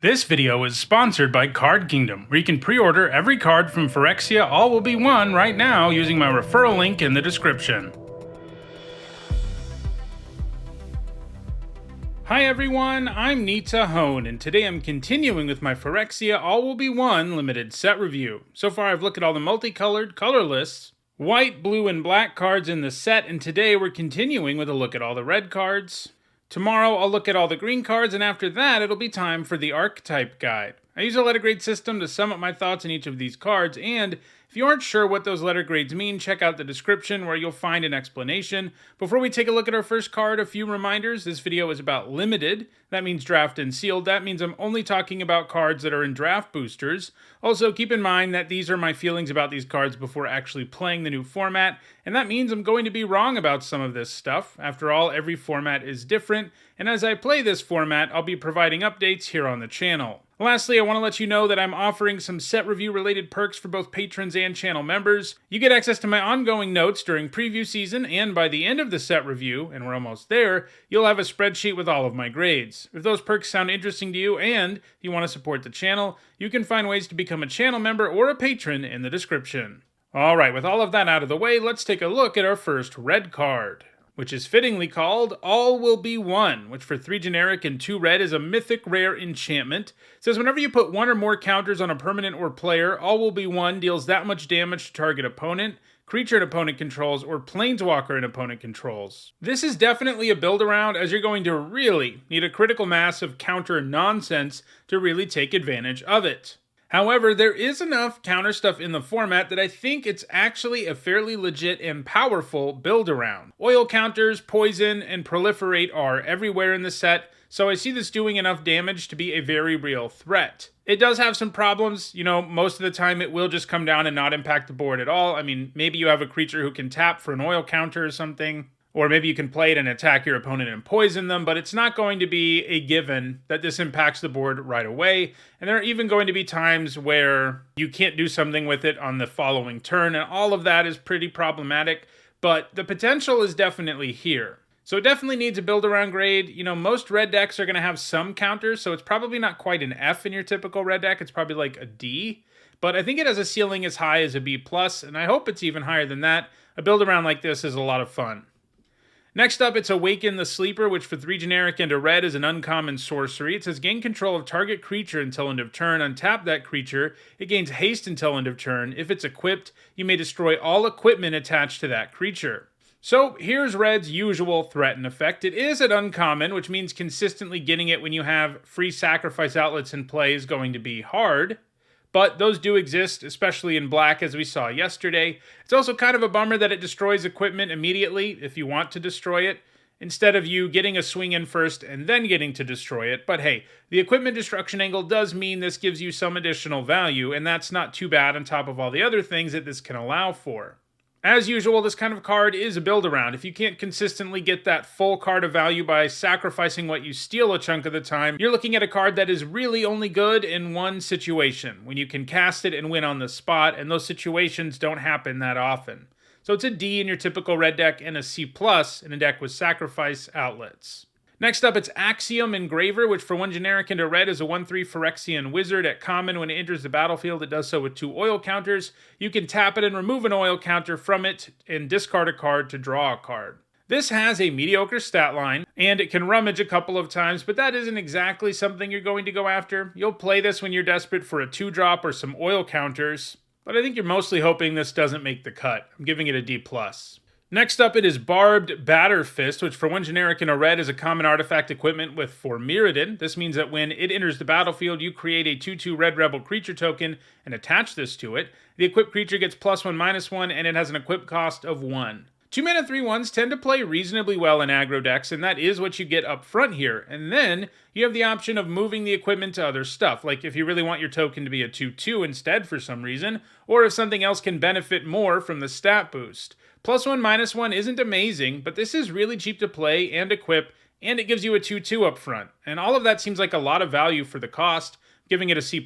This video is sponsored by Card Kingdom, where you can pre-order every card from Phyrexia All Will Be One right now using my referral link in the description. Hi everyone, I'm Nita Hone, and today I'm continuing with my Phyrexia All Will Be One limited set review. So far I've looked at all the multicolored color lists, white, blue, and black cards in the set, and today we're continuing with a look at all the red cards. Tomorrow I'll look at all the green cards, and after that it'll be time for the archetype guide. I use a letter grade system to sum up my thoughts on each of these cards, and if you aren't sure what those letter grades mean, check out the description where you'll find an explanation. Before we take a look at our first card, a few reminders. This video is about limited. That means draft and sealed. That means I'm only talking about cards that are in draft boosters. Also, keep in mind that these are my feelings about these cards before actually playing the new format, and that means I'm going to be wrong about some of this stuff. After all, every format is different, and as I play this format, I'll be providing updates here on the channel. Lastly, I want to let you know that I'm offering some set review related perks for both patrons and channel members. You get access to my ongoing notes during preview season, and by the end of the set review, and we're almost there, you'll have a spreadsheet with all of my grades. If those perks sound interesting to you and you want to support the channel, you can find ways to become a channel member or a patron in the description. Alright, with all of that out of the way, let's take a look at our first red card, which is fittingly called All Will Be One, which for 3 generic and 2 red is a mythic rare enchantment. It says whenever you put 1 or more counters on a permanent or player, All Will Be One deals that much damage to target opponent, creature an opponent controls, or planeswalker an opponent controls. This is definitely a build around, as you're going to really need a critical mass of counter nonsense to really take advantage of it. However, there is enough counter stuff in the format that I think it's actually a fairly legit and powerful build-around. Oil counters, poison, and proliferate are everywhere in the set, so I see this doing enough damage to be a very real threat. It does have some problems. Most of the time it will just come down and not impact the board at all. I mean, maybe you have a creature who can tap for an oil counter or something. Or maybe you can play it and attack your opponent and poison them, but it's not going to be a given that this impacts the board right away. And there are even going to be times where you can't do something with it on the following turn, and all of that is pretty problematic, but the potential is definitely here. So it definitely needs a build-around grade. Most red decks are going to have some counters, so it's probably not quite an F in your typical red deck. It's probably like a D, but I think it has a ceiling as high as a B+, and I hope it's even higher than that. A build-around like this is a lot of fun. Next up, it's Awaken the Sleeper, which for 3 generic and a red is an uncommon sorcery. It says gain control of target creature until end of turn. Untap that creature. It gains haste until end of turn. If it's equipped, you may destroy all equipment attached to that creature. So here's red's usual threaten effect. It is an uncommon, which means consistently getting it when you have free sacrifice outlets in play is going to be hard. But those do exist, especially in black, as we saw yesterday. It's also kind of a bummer that it destroys equipment immediately if you want to destroy it, instead of you getting a swing in first and then getting to destroy it. But hey, the equipment destruction angle does mean this gives you some additional value, and that's not too bad on top of all the other things that this can allow for. As usual, this kind of card is a build-around. If you can't consistently get that full card of value by sacrificing what you steal a chunk of the time, you're looking at a card that is really only good in one situation, when you can cast it and win on the spot, and those situations don't happen that often. So it's a D in your typical red deck and a C+ in a deck with sacrifice outlets. Next up, it's Axiom Engraver, which for 1 generic and a red is a 1/3 Phyrexian wizard. At common, when it enters the battlefield, it does so with 2 oil counters. You can tap it and remove an oil counter from it and discard a card to draw a card. This has a mediocre stat line, and it can rummage a couple of times, but that isn't exactly something you're going to go after. You'll play this when you're desperate for a 2-drop or some oil counters, but I think you're mostly hoping this doesn't make the cut. I'm giving it a D+. Next up, it is Barbed Batter Fist, which for 1 generic and a red is a common artifact equipment with 4 Mirrodin. This means that when it enters the battlefield, you create a 2/2 red rebel creature token and attach this to it. The equipped creature gets +1/-1, and it has an equip cost of 1. 2-mana 3/1s tend to play reasonably well in aggro decks, and that is what you get up front here. And then you have the option of moving the equipment to other stuff, like if you really want your token to be a 2/2 instead for some reason, or if something else can benefit more from the stat boost. +1/-1 isn't amazing, but this is really cheap to play and equip, and it gives you a 2/2 up front. And all of that seems like a lot of value for the cost, giving it a C+.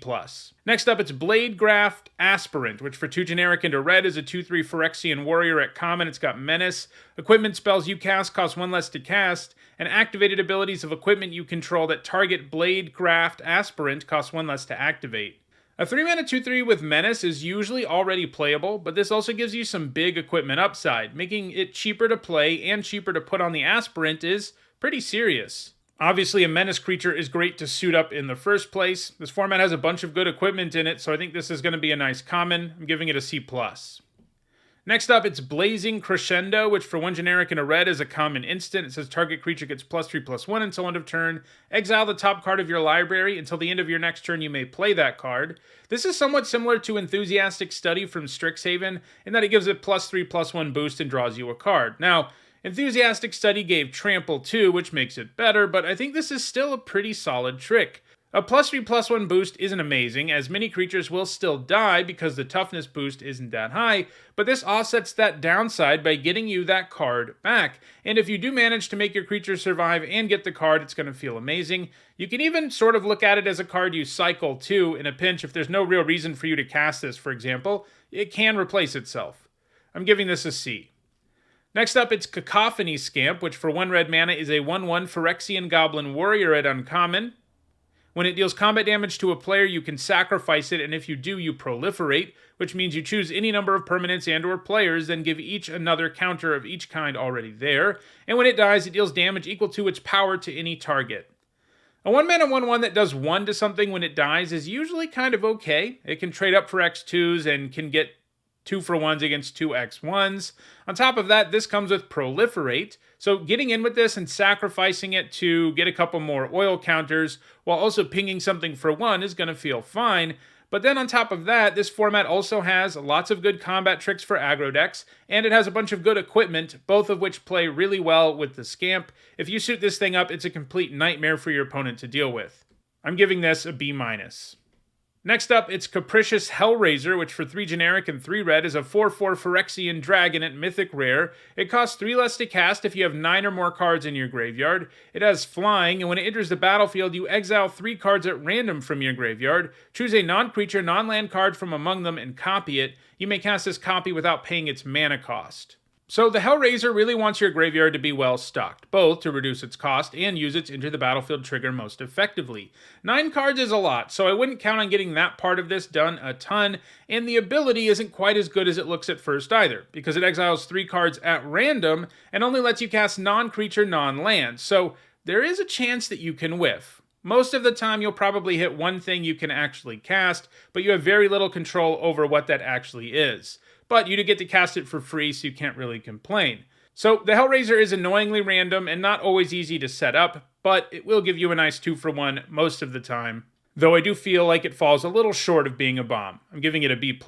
Next up, it's Bladegraft Aspirant, which for 2 generic into red is a 2/3 Phyrexian warrior at common. It's got Menace. Equipment spells you cast cost 1 less to cast, and activated abilities of equipment you control that target Bladegraft Aspirant cost 1 less to activate. A 3-mana 2/3 with Menace is usually already playable, but this also gives you some big equipment upside. Making it cheaper to play and cheaper to put on the Aspirant is pretty serious. Obviously, a Menace creature is great to suit up in the first place. This format has a bunch of good equipment in it, so I think this is going to be a nice common. I'm giving it a C+. Next up, it's Blazing Crescendo, which for 1 generic and a red is a common instant. It says target creature gets +3/+1 until end of turn. Exile the top card of your library. Until the end of your next turn, you may play that card. This is somewhat similar to Enthusiastic Study from Strixhaven, in that it gives it +3/+1 boost and draws you a card. Now, Enthusiastic Study gave Trample too, which makes it better, but I think this is still a pretty solid trick. A +3/+1 boost isn't amazing, as many creatures will still die because the toughness boost isn't that high, but this offsets that downside by getting you that card back. And if you do manage to make your creature survive and get the card, it's going to feel amazing. You can even sort of look at it as a card you cycle too in a pinch. If there's no real reason for you to cast this, for example, it can replace itself. I'm giving this a C. Next up, it's Cacophony Scamp, which for 1 red mana is a 1/1 Phyrexian Goblin Warrior at uncommon. When it deals combat damage to a player, you can sacrifice it, and if you do, you proliferate, which means you choose any number of permanents and or players, then give each another counter of each kind already there, and when it dies, it deals damage equal to its power to any target. A 1-mana 1/1 that does 1 to something when it dies is usually kind of okay. It can trade up for X2s and can get 2-for-1s against 2x1s. On top of that, this comes with Proliferate, so getting in with this and sacrificing it to get a couple more oil counters while also pinging something for 1 is going to feel fine. But then on top of that, this format also has lots of good combat tricks for aggro decks, and it has a bunch of good equipment, both of which play really well with the Scamp. If you suit this thing up, it's a complete nightmare for your opponent to deal with. I'm giving this a B-. Next up, it's Capricious Hellraiser, which for 3 generic and 3 red is a 4/4 Phyrexian Dragon at Mythic Rare. It costs 3 less to cast if you have 9 or more cards in your graveyard. It has flying, and when it enters the battlefield, you exile 3 cards at random from your graveyard. Choose a non-creature, non-land card from among them and copy it. You may cast this copy without paying its mana cost. So the Hellraiser really wants your graveyard to be well stocked, both to reduce its cost and use its Enter the Battlefield trigger most effectively. 9 cards is a lot, so I wouldn't count on getting that part of this done a ton, and the ability isn't quite as good as it looks at first either, because it exiles 3 cards at random and only lets you cast non-creature, non-land, so there is a chance that you can whiff. Most of the time you'll probably hit one thing you can actually cast, but you have very little control over what that actually is. But you do get to cast it for free, so you can't really complain. So the Hellraiser is annoyingly random and not always easy to set up, but it will give you a nice 2-for-1 most of the time, though I do feel like it falls a little short of being a bomb. I'm giving it a B+.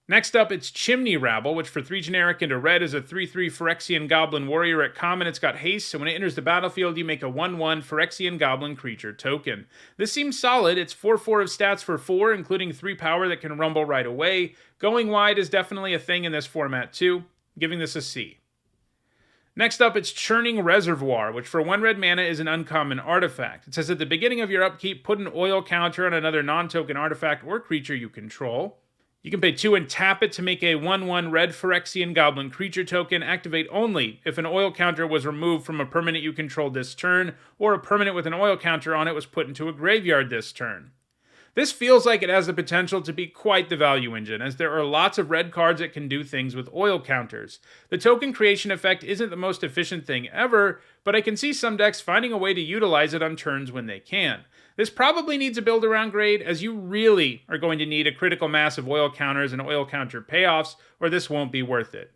Next up, it's Chimney Rabble, which for 3 generic and a red is a 3/3 Phyrexian Goblin Warrior at common. It's got haste, so when it enters the battlefield, you make a 1/1 Phyrexian Goblin creature token. This seems solid. It's 4/4 of stats for 4, including 3 power that can rumble right away. Going wide is definitely a thing in this format too. Giving this a C. Next up, it's Churning Reservoir, which for 1 red mana is an uncommon artifact. It says at the beginning of your upkeep, put an oil counter on another non-token artifact or creature you control. You can pay 2 and tap it to make a 1/1 red Phyrexian Goblin creature token. Activate only if an oil counter was removed from a permanent you controlled this turn, or a permanent with an oil counter on it was put into a graveyard this turn. This feels like it has the potential to be quite the value engine, as there are lots of red cards that can do things with oil counters. The token creation effect isn't the most efficient thing ever, but I can see some decks finding a way to utilize it on turns when they can. This probably needs a build around grade, as you really are going to need a critical mass of oil counters and oil counter payoffs, or this won't be worth it.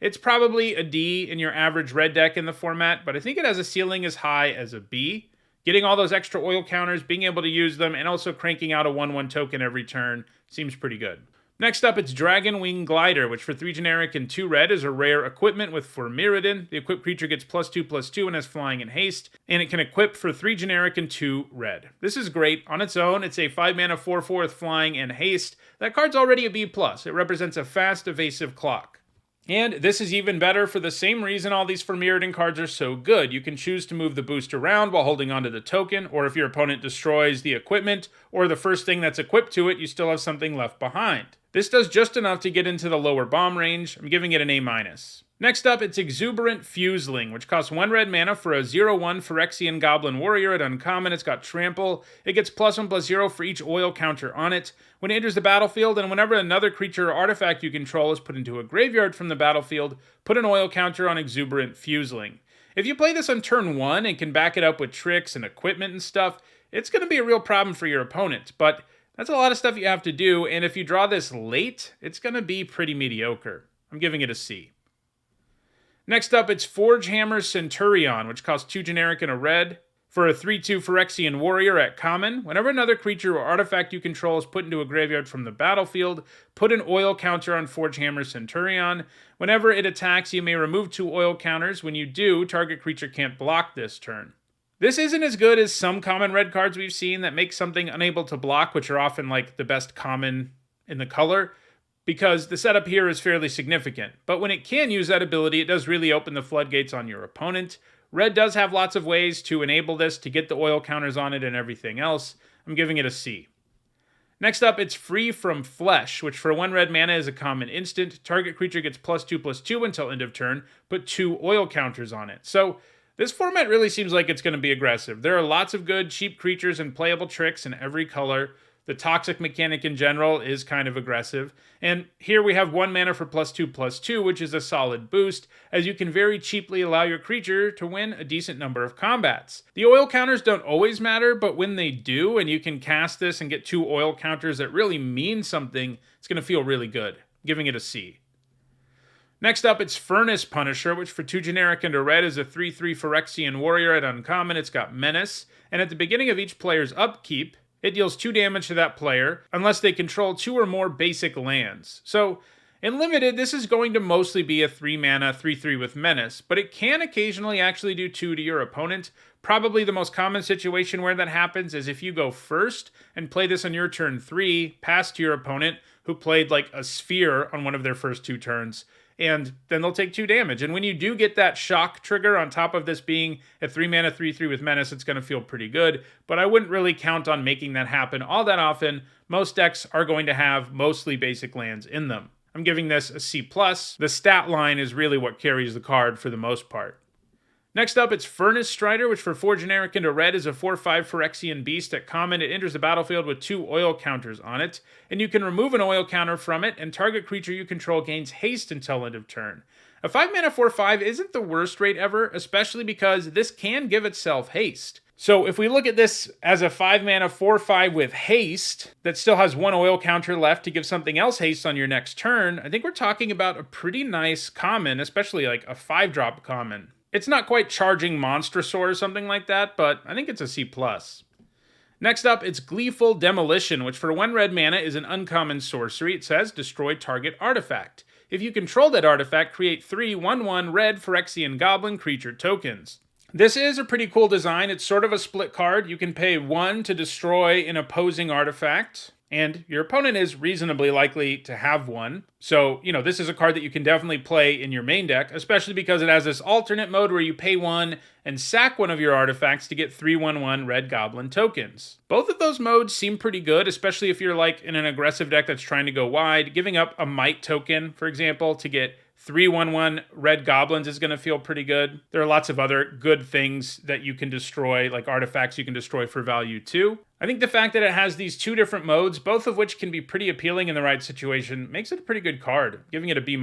It's probably a D in your average red deck in the format, but I think it has a ceiling as high as a B. Getting all those extra oil counters, being able to use them, and also cranking out a 1/1 token every turn seems pretty good. Next up, it's Dragonwing Glider, which for 3 generic and 2 red is a rare equipment with Formiridin. The equipped creature gets +2/+2 and has flying and haste, and it can equip for 3 generic and 2 red. This is great. On its own, it's a 5 mana 4/4 with flying and haste. That card's already a B+. It represents a fast, evasive clock. And this is even better for the same reason all these Mirrodin cards are so good. You can choose to move the boost around while holding onto the token, or if your opponent destroys the equipment or the first thing that's equipped to it, you still have something left behind. This does just enough to get into the lower bomb range. I'm giving it an A-. Next up, it's Exuberant Fuseling, which costs 1 red mana for a 0/1 Phyrexian Goblin Warrior at uncommon. It's got Trample. It gets +1/+0 for each oil counter on it. When it enters the battlefield, and whenever another creature or artifact you control is put into a graveyard from the battlefield, put an oil counter on Exuberant Fuseling. If you play this on turn 1 and can back it up with tricks and equipment and stuff, it's going to be a real problem for your opponent, but that's a lot of stuff you have to do, and if you draw this late, it's going to be pretty mediocre. I'm giving it a C. Next up, it's Forgehammer Centurion, which costs 2 generic and a red. For a 3/2 Phyrexian Warrior at common, whenever another creature or artifact you control is put into a graveyard from the battlefield, put an oil counter on Forgehammer Centurion. Whenever it attacks, you may remove 2 oil counters. When you do, target creature can't block this turn. This isn't as good as some common red cards we've seen that make something unable to block, which are often like the best common in the color, because the setup here is fairly significant. But when it can use that ability, it does really open the floodgates on your opponent. Red does have lots of ways to enable this, to get the oil counters on it and everything else. I'm giving it a C. Next up, it's Free from Flesh, which for 1 red mana is a common instant. Target creature gets +2/+2 until end of turn, put 2 oil counters on it. So this format really seems like it's going to be aggressive. There are lots of good, cheap creatures and playable tricks in every color. The toxic mechanic in general is kind of aggressive. And here we have 1 mana for +2/+2, which is a solid boost, as you can very cheaply allow your creature to win a decent number of combats. The oil counters don't always matter, but when they do, and you can cast this and get 2 oil counters that really mean something, it's going to feel really good. Giving it a C. Next up, it's Furnace Punisher, which for 2 generic and a red is a 3/3 Phyrexian Warrior at uncommon. It's got Menace, and at the beginning of each player's upkeep, it deals 2 damage to that player, unless they control 2 or more basic lands. So, in Limited, this is going to mostly be a 3 mana 3/3 with Menace, but it can occasionally actually do 2 to your opponent. Probably the most common situation where that happens is if you go first and play this on your turn 3, pass to your opponent, who played like a sphere on one of their first 2 turns, and then they'll take 2 damage. And when you do get that shock trigger on top of this being a 3 mana 3/3 with Menace, it's going to feel pretty good, but I wouldn't really count on making that happen all that often. Most decks are going to have mostly basic lands in them. I'm giving this a C+. The stat line is really what carries the card for the most part. Next up, it's Furnace Strider, which for 4 generic and a red is a 4/5 Phyrexian Beast at common. It enters the battlefield with 2 oil counters on it, and you can remove an oil counter from it, and target creature you control gains haste until end of turn. A 5 mana 4/5 isn't the worst rate ever, especially because this can give itself haste. So if we look at this as a 5 mana 4/5 with haste that still has 1 oil counter left to give something else haste on your next turn, I think we're talking about a pretty nice common, especially like a 5-drop common. It's not quite charging Monstrosaur or something like that, but I think it's a C+. Next up, it's Gleeful Demolition, which for 1 red mana is an uncommon sorcery. It says, destroy target artifact. If you control that artifact, create 3 1/1 red Phyrexian Goblin creature tokens. This is a pretty cool design. It's sort of a split card. You can pay 1 to destroy an opposing artifact, and your opponent is reasonably likely to have one. So, this is a card that you can definitely play in your main deck, especially because it has this alternate mode where you pay 1 and sack one of your artifacts to get 3 1/1 red goblin tokens. Both of those modes seem pretty good, especially if you're like in an aggressive deck that's trying to go wide. Giving up a Might token, for example, to get 3 1/1 red goblins is going to feel pretty good. There are lots of other good things that you can destroy, like artifacts you can destroy for value too. I think the fact that it has these 2 different modes, both of which can be pretty appealing in the right situation, makes it a pretty good card, giving it a B-.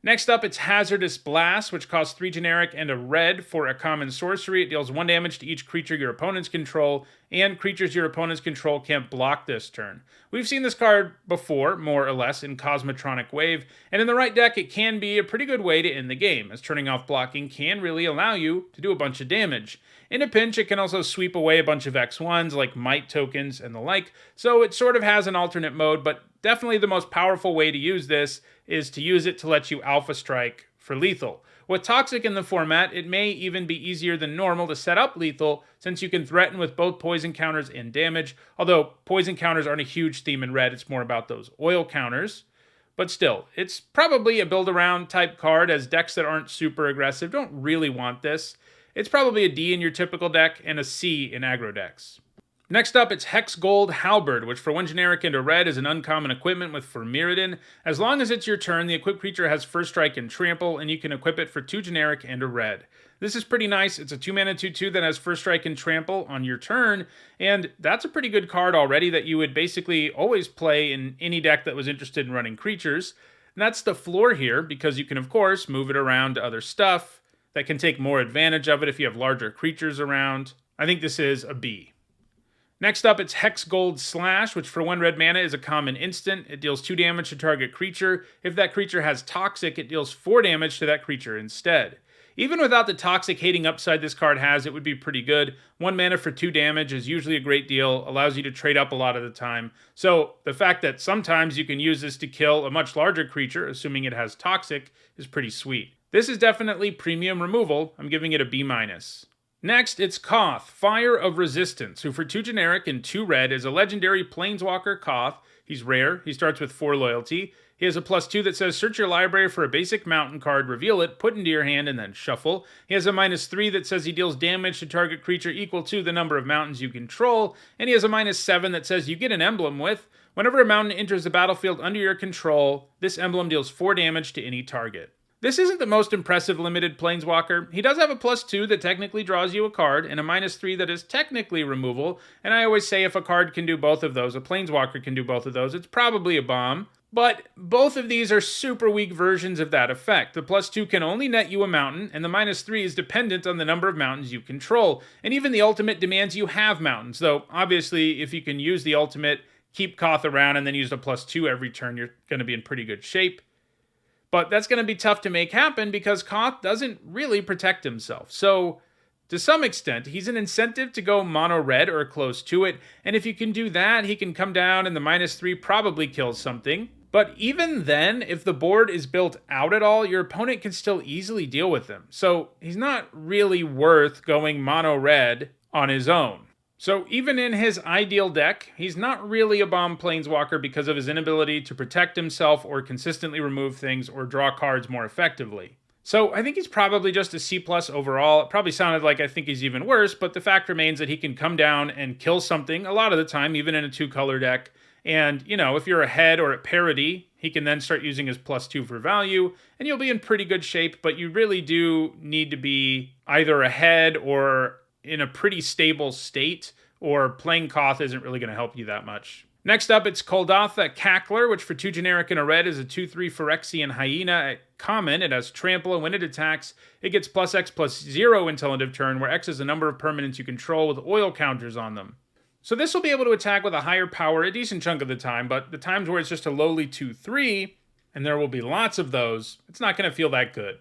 Next up, it's Hazardous Blast, which costs 3 generic and a red for a common sorcery. It deals 1 damage to each creature your opponents control, and creatures your opponents control can't block this turn. We've seen this card before, more or less, in Cosmotronic Wave, and in the right deck, it can be a pretty good way to end the game, as turning off blocking can really allow you to do a bunch of damage. In a pinch, it can also sweep away a bunch of X1s, like Might tokens and the like, so it sort of has an alternate mode, but definitely the most powerful way to use this is to use it to let you Alpha Strike for lethal. With Toxic in the format, it may even be easier than normal to set up lethal, since you can threaten with both poison counters and damage, although poison counters aren't a huge theme in red, it's more about those oil counters. But still, it's probably a build-around type card, as decks that aren't super aggressive don't really want this. It's probably a D in your typical deck and a C in aggro decks. Next up, it's Hex Gold Halberd, which for 1 generic and a red is an uncommon equipment with Mirrodin. As long as it's your turn, the equipped creature has First Strike and Trample, and you can equip it for 2 generic and a red. This is pretty nice. It's a 2-mana 2/2 that has First Strike and Trample on your turn, and that's a pretty good card already that you would basically always play in any deck that was interested in running creatures. And that's the floor here, because you can, of course, move it around to other stuff that can take more advantage of it if you have larger creatures around. I think this is a B. Next up, it's Hex Gold Slash, which for 1 red mana is a common instant. It deals 2 damage to target creature. If that creature has Toxic, it deals 4 damage to that creature instead. Even without the Toxic hating upside this card has, it would be pretty good. 1 mana for 2 damage is usually a great deal, allows you to trade up a lot of the time. So the fact that sometimes you can use this to kill a much larger creature, assuming it has Toxic, is pretty sweet. This is definitely premium removal. I'm giving it a B-. Next, it's Koth, Fire of Resistance, who for 2 generic and 2 red is a legendary Planeswalker Koth. He's rare, he starts with 4 loyalty. He has a +2 that says search your library for a basic mountain card, reveal it, put into your hand, and then shuffle. He has a -3 that says he deals damage to target creature equal to the number of mountains you control. And he has a -7 that says you get an emblem with, whenever a mountain enters the battlefield under your control, this emblem deals 4 damage to any target. This isn't the most impressive limited Planeswalker. He does have a +2 that technically draws you a card, and a -3 that is technically removal, and I always say if a card can do both of those, a Planeswalker can do both of those, it's probably a bomb. But both of these are super weak versions of that effect. The +2 can only net you a mountain, and the -3 is dependent on the number of mountains you control, and even the ultimate demands you have mountains, though obviously if you can use the ultimate, keep Koth around, and then use the +2 every turn, you're going to be in pretty good shape. But that's going to be tough to make happen because Koth doesn't really protect himself. So, to some extent, he's an incentive to go mono red or close to it, and if you can do that, he can come down and the -3 probably kills something. But even then, if the board is built out at all, your opponent can still easily deal with him. So, he's not really worth going mono red on his own. So even in his ideal deck, he's not really a bomb Planeswalker because of his inability to protect himself or consistently remove things or draw cards more effectively. So I think he's probably just a C+ overall. It probably sounded like I think he's even worse, but the fact remains that he can come down and kill something a lot of the time, even in a 2-color deck. And, you know, if you're ahead or at parity, he can then start using his +2 for value, and you'll be in pretty good shape, but you really do need to be either ahead or in a pretty stable state, or playing Koth isn't really going to help you that much. Next up, it's Kuldotha Cackler, which for 2 generic and a red is a 2/3 Phyrexian Hyena at common. It has Trample, and when it attacks, it gets +X/+0 until end of turn, where X is the number of permanents you control with oil counters on them. So this will be able to attack with a higher power a decent chunk of the time, but the times where it's just a lowly 2/3, and there will be lots of those, it's not going to feel that good.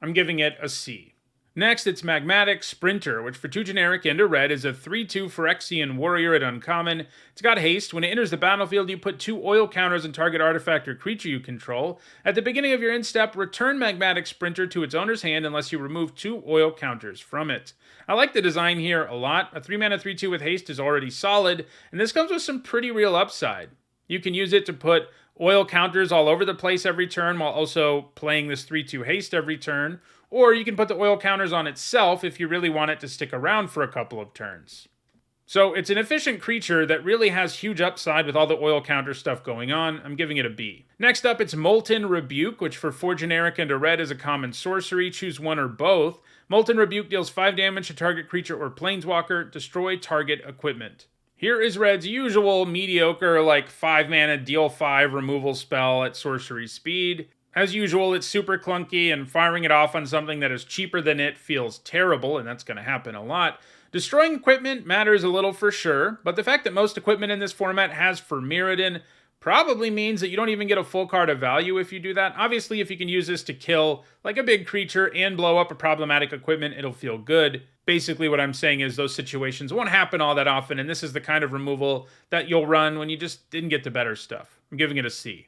I'm giving it a C. Next, it's Magmatic Sprinter, which for 2 generic and a red is a 3/2 Phyrexian warrior at uncommon. It's got haste. When it enters the battlefield, you put 2 oil counters on target artifact or creature you control. At the beginning of your end step, return Magmatic Sprinter to its owner's hand unless you remove 2 oil counters from it. I like the design here a lot. A 3-mana 3/2 with haste is already solid, and this comes with some pretty real upside. You can use it to put oil counters all over the place every turn while also playing this 3/2 haste every turn. Or you can put the oil counters on itself if you really want it to stick around for a couple of turns. So it's an efficient creature that really has huge upside with all the oil counter stuff going on. I'm giving it a B. Next up, it's Molten Rebuke, which for 4 generic and a red is a common sorcery. Choose one or both. Molten Rebuke deals 5 damage to target creature or planeswalker. Destroy target equipment. Here is red's usual mediocre, like 5 mana deal 5 removal spell at sorcery speed. As usual, it's super clunky, and firing it off on something that is cheaper than it feels terrible, and that's going to happen a lot. Destroying equipment matters a little for sure, but the fact that most equipment in this format has Mirrodin probably means that you don't even get a full card of value if you do that. Obviously, if you can use this to kill like a big creature and blow up a problematic equipment, it'll feel good. Basically, what I'm saying is those situations won't happen all that often, and this is the kind of removal that you'll run when you just didn't get the better stuff. I'm giving it a C.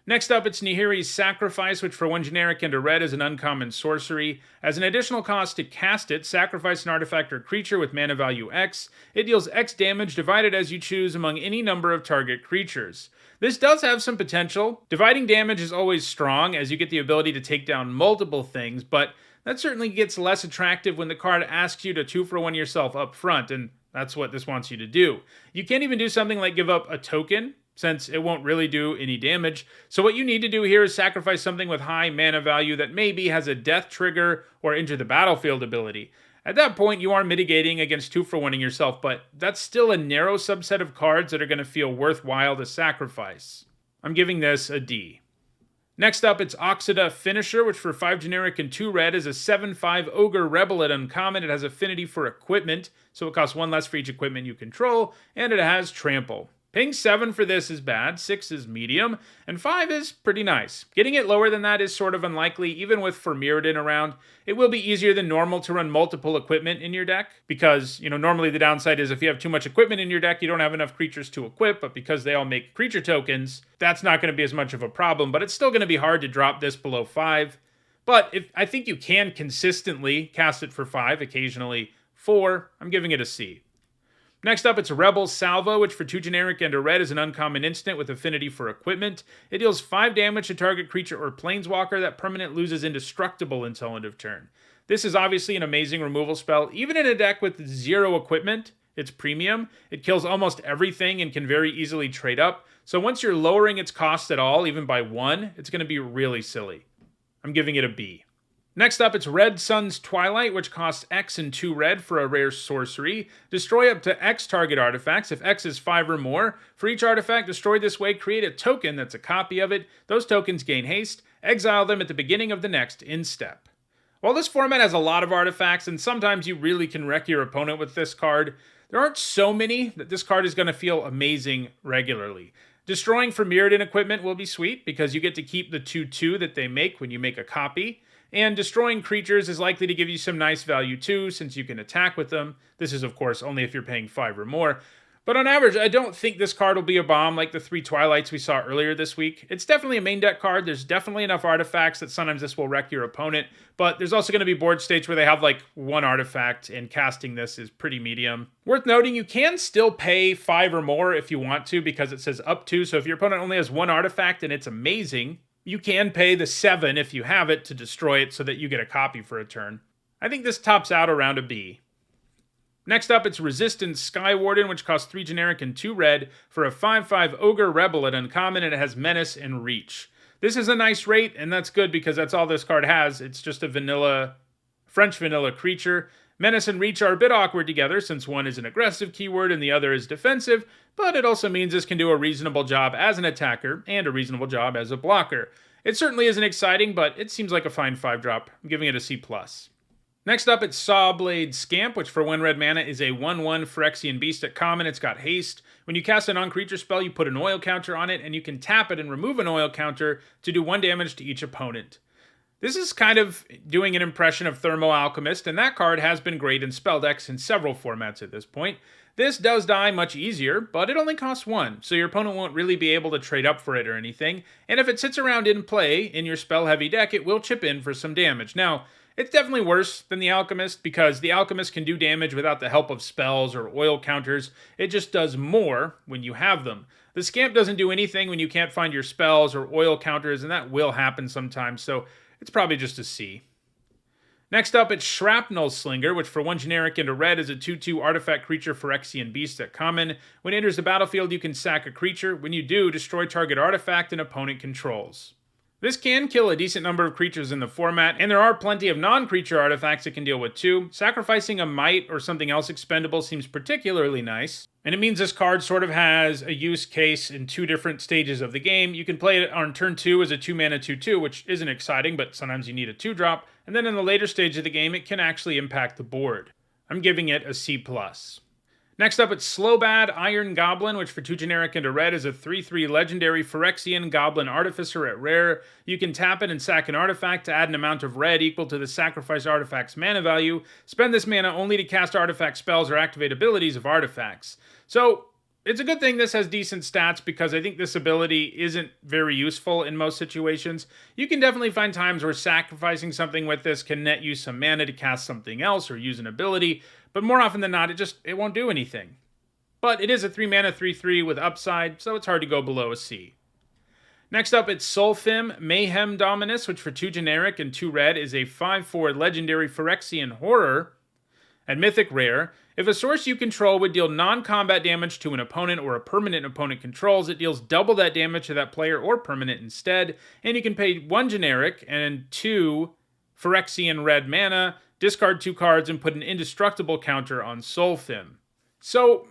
Next up, it's Nihiris Sacrifice, which for 1 generic and a red is an uncommon sorcery. As an additional cost to cast it, sacrifice an artifact or creature with mana value X. It deals X damage divided as you choose among any number of target creatures. This does have some potential. Dividing damage is always strong, as you get the ability to take down multiple things, but that certainly gets less attractive when the card asks you to 2-for-1 yourself up front, and that's what this wants you to do. You can't even do something like give up a token, since it won't really do any damage. So what you need to do here is sacrifice something with high mana value that maybe has a death trigger or enter the battlefield ability. At that point, you are mitigating against 2-for-1ing yourself, but that's still a narrow subset of cards that are going to feel worthwhile to sacrifice. I'm giving this a D. Next up, it's Oxida Finisher, which for 5 generic and 2 red is a 7/5 Ogre Rebel at uncommon. It has affinity for equipment, so it costs 1 less for each equipment you control, and it has trample. Paying 7 for this is bad, 6 is medium, and 5 is pretty nice. Getting it lower than that is sort of unlikely, even with Mirrodin around. It will be easier than normal to run multiple equipment in your deck, because, normally the downside is if you have too much equipment in your deck, you don't have enough creatures to equip, but because they all make creature tokens, that's not going to be as much of a problem, but it's still going to be hard to drop this below 5. But I think you can consistently cast it for 5, occasionally 4. I'm giving it a C. Next up, it's Rebel Salvo, which for 2 generic and a red is an uncommon instant with affinity for equipment. It deals 5 damage to target creature or planeswalker. That permanent loses indestructible until end of turn. This is obviously an amazing removal spell. Even in a deck with 0 equipment, it's premium. It kills almost everything and can very easily trade up. So once you're lowering its cost at all, even by 1, it's going to be really silly. I'm giving it a B. Next up, it's Red Sun's Twilight, which costs X and 2 red for a rare sorcery. Destroy up to X target artifacts. If X is 5 or more, for each artifact destroyed this way, create a token that's a copy of it. Those tokens gain haste. Exile them at the beginning of the next in step. While this format has a lot of artifacts, and sometimes you really can wreck your opponent with this card, there aren't so many that this card is going to feel amazing regularly. Destroying Mirrodin equipment will be sweet, because you get to keep the 2/2 that they make when you make a copy. And destroying creatures is likely to give you some nice value too, since you can attack with them. This is, of course, only if you're paying 5 or more. But on average, I don't think this card will be a bomb like the 3 Twilights we saw earlier this week. It's definitely a main deck card. There's definitely enough artifacts that sometimes this will wreck your opponent. But there's also going to be board states where they have like 1 artifact, and casting this is pretty medium. Worth noting, you can still pay 5 or more if you want to, because it says up to. So if your opponent only has 1 artifact and it's amazing, you can pay the 7 if you have it to destroy it so that you get a copy for a turn. I think this tops out around a B. Next up, it's Resistance Skywarden, which costs 3 generic and 2 red for a 5/5 Ogre Rebel at uncommon, and it has Menace and Reach. This is a nice rate, and that's good because that's all this card has. It's just a French vanilla creature. Menace and Reach are a bit awkward together, since one is an aggressive keyword and the other is defensive, but it also means this can do a reasonable job as an attacker and a reasonable job as a blocker. It certainly isn't exciting, but it seems like a fine 5-drop. I'm giving it a C+. Next up, it's Sawblade Scamp, which for 1 red mana is a 1/1 Phyrexian Beast at common. It's got haste. When you cast a non-creature spell, you put an oil counter on it, and you can tap it and remove an oil counter to do 1 damage to each opponent. This is kind of doing an impression of Thermo Alchemist, and that card has been great in spell decks in several formats at this point. This does die much easier, but it only costs 1, so your opponent won't really be able to trade up for it or anything, and if it sits around in play in your spell-heavy deck, it will chip in for some damage. Now, it's definitely worse than the Alchemist, because the Alchemist can do damage without the help of spells or oil counters. It just does more when you have them. The Scamp doesn't do anything when you can't find your spells or oil counters, and that will happen sometimes, so it's probably just a C. Next up, it's Shrapnel Slinger, which for 1 generic and a red is a 2/2 artifact creature Phyrexian Beast at common. When it enters the battlefield, you can sack a creature. When you do, destroy target artifact an opponent controls. This can kill a decent number of creatures in the format, and there are plenty of non-creature artifacts it can deal with too. Sacrificing a Might or something else expendable seems particularly nice, and it means this card sort of has a use case in 2 different stages of the game. You can play it on turn 2 as a 2-mana 2/2, which isn't exciting, but sometimes you need a 2-drop, and then in the later stage of the game, it can actually impact the board. I'm giving it a C+. Next up, it's Slowbad Iron Goblin, which for 2 generic and a red is a 3/3 legendary Phyrexian Goblin Artificer at rare. You can tap it and sack an artifact to add an amount of red equal to the sacrifice artifact's mana value. Spend this mana only to cast artifact spells or activate abilities of artifacts. So, it's a good thing this has decent stats because I think this ability isn't very useful in most situations. You can definitely find times where sacrificing something with this can net you some mana to cast something else or use an ability, but more often than not, it won't do anything. But it is a 3 mana 3/3 with upside, so it's hard to go below a C. Next up, it's Solfim Mayhem Dominus, which for 2 generic and 2 red is a 5/4 legendary Phyrexian horror. At Mythic Rare, if a source you control would deal non-combat damage to an opponent or a permanent opponent controls, it deals double that damage to that player or permanent instead, and you can pay 1 generic and 2 Phyrexian red mana, discard 2 cards, and put an indestructible counter on Solfim. So,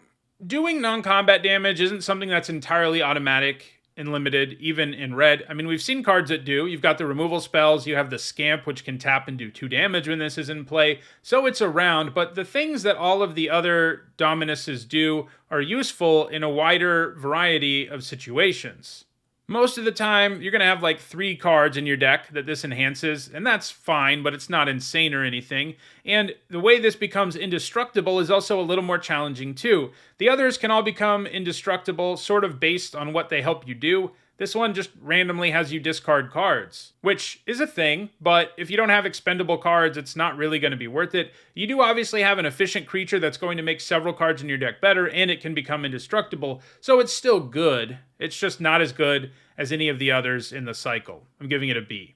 doing non-combat damage isn't something that's entirely automatic and limited, even in red. I mean, we've seen cards that do. You've got the removal spells, you have the Scamp, which can tap and do 2 damage when this is in play, so it's around, but the things that all of the other Dominuses do are useful in a wider variety of situations. Most of the time, you're going to have like 3 cards in your deck that this enhances, and that's fine, but it's not insane or anything. And the way this becomes indestructible is also a little more challenging too. The others can all become indestructible sort of based on what they help you do. This one just randomly has you discard cards, which is a thing, but if you don't have expendable cards, it's not really going to be worth it. You do obviously have an efficient creature that's going to make several cards in your deck better, and it can become indestructible, so it's still good. It's just not as good as any of the others in the cycle. I'm giving it a B.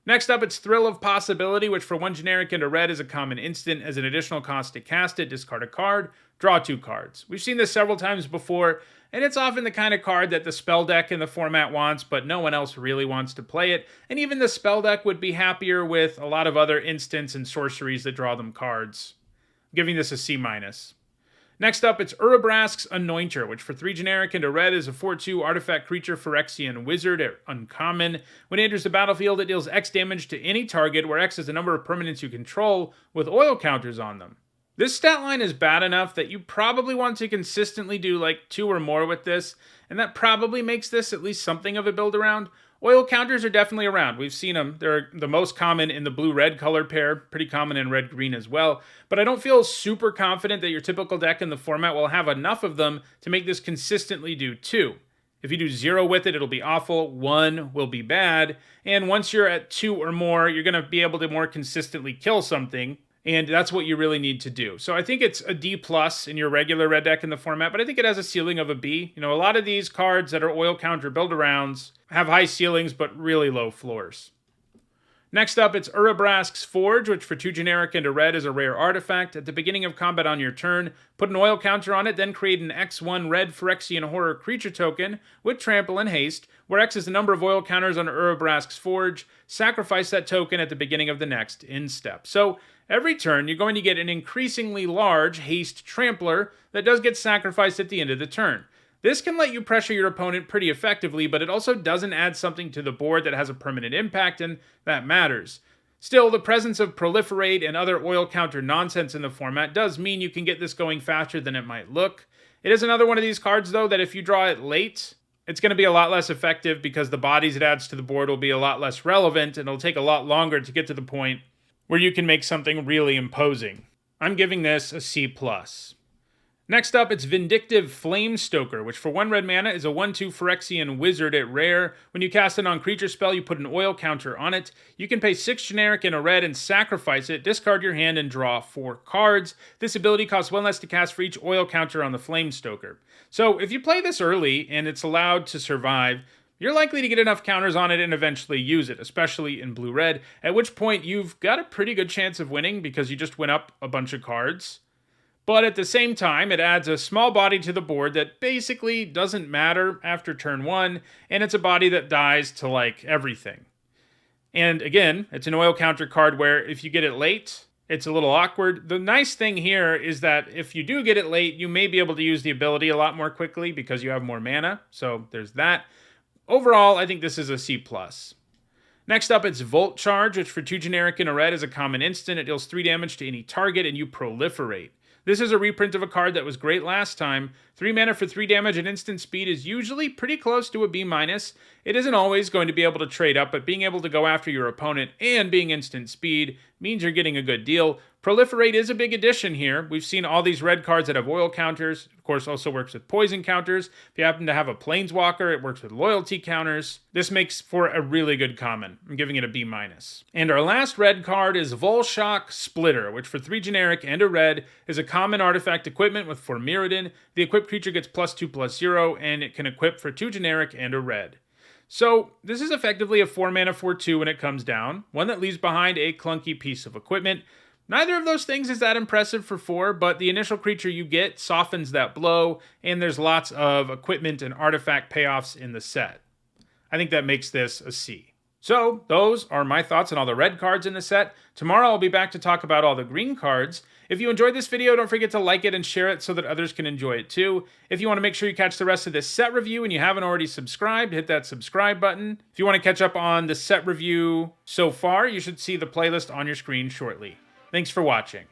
Next up, it's Thrill of Possibility, which for 1 generic and a red is a common instant. As an additional cost to cast it, discard a card, draw 2 cards. We've seen this several times before, and it's often the kind of card that the spell deck in the format wants, but no one else really wants to play it, and even the spell deck would be happier with a lot of other instants and sorceries that draw them cards. I'm giving this a C-. Next up, it's Urabraskas Anointizer, which for 3 generic and a red is a 4/2 artifact creature Phyrexian wizard at uncommon. When it enters the battlefield, it deals X damage to any target, where X is the number of permanents you control, with oil counters on them. This stat line is bad enough that you probably want to consistently do like 2 or more with this, and that probably makes this at least something of a build around. Oil counters are definitely around. We've seen them. They're the most common in the blue-red color pair, pretty common in red-green as well, but I don't feel super confident that your typical deck in the format will have enough of them to make this consistently do 2. If you do 0 with it, it'll be awful, 1 will be bad, and once you're at 2 or more, you're going to be able to more consistently kill something, and that's what you really need to do. So I think it's a D+ in your regular red deck in the format, but I think it has a ceiling of a B. You know, a lot of these cards that are oil counter build-arounds have high ceilings but really low floors. Next up, it's Urabraskas Forge, which for 2 generic and a red is a rare artifact. At the beginning of combat on your turn, put an oil counter on it, then create an X1 red Phyrexian horror creature token with trample and haste, where X is the number of oil counters on Urabraskas Forge. Sacrifice that token at the beginning of the next in step. So every turn, you're going to get an increasingly large haste trampler that does get sacrificed at the end of the turn. This can let you pressure your opponent pretty effectively, but it also doesn't add something to the board that has a permanent impact, and that matters. Still, the presence of Proliferate and other oil counter nonsense in the format does mean you can get this going faster than it might look. It is another one of these cards, though, that if you draw it late, it's going to be a lot less effective because the bodies it adds to the board will be a lot less relevant, and it'll take a lot longer to get to the point where you can make something really imposing. I'm giving this a C+. Next up, it's Vindictive Flamestoker, which for 1 red mana is a 1/2 Phyrexian wizard at rare. When you cast a non-creature spell, you put an oil counter on it. You can pay 6 generic and a red and sacrifice it, discard your hand, and draw 4 cards. This ability costs 1 less to cast for each oil counter on the Flamestoker. So if you play this early and it's allowed to survive, you're likely to get enough counters on it and eventually use it, especially in blue-red, at which point you've got a pretty good chance of winning because you just went up a bunch of cards. But at the same time, it adds a small body to the board that basically doesn't matter after turn 1, and it's a body that dies to, like, everything. And again, it's an oil counter card where if you get it late, it's a little awkward. The nice thing here is that if you do get it late, you may be able to use the ability a lot more quickly because you have more mana, so there's that. Overall, I think this is a C+. Next up, it's Volt Charge, which for 2 generic and a red is a common instant. It deals 3 damage to any target, and you proliferate. This is a reprint of a card that was great last time. 3 mana for 3 damage and instant speed is usually pretty close to a B-. It isn't always going to be able to trade up, but being able to go after your opponent and being instant speed means you're getting a good deal. Proliferate is a big addition here. We've seen all these red cards that have oil counters. Of course, also works with poison counters. If you happen to have a Planeswalker, it works with loyalty counters. This makes for a really good common. I'm giving it a B-. And our last red card is Volshock Splitter, which for 3 generic and a red is a common artifact equipment with 4 Mirrodin. The equipped creature gets +2/+0, and it can equip for 2 generic and a red. So, this is effectively a 4 mana 4/2 when it comes down, one that leaves behind a clunky piece of equipment. Neither of those things is that impressive for 4, but the initial creature you get softens that blow, and there's lots of equipment and artifact payoffs in the set. I think that makes this a C. So, those are my thoughts on all the red cards in the set. Tomorrow I'll be back to talk about all the green cards. If you enjoyed this video, don't forget to like it and share it so that others can enjoy it too. If you want to make sure you catch the rest of this set review and you haven't already subscribed, hit that subscribe button. If you want to catch up on the set review so far, you should see the playlist on your screen shortly. Thanks for watching.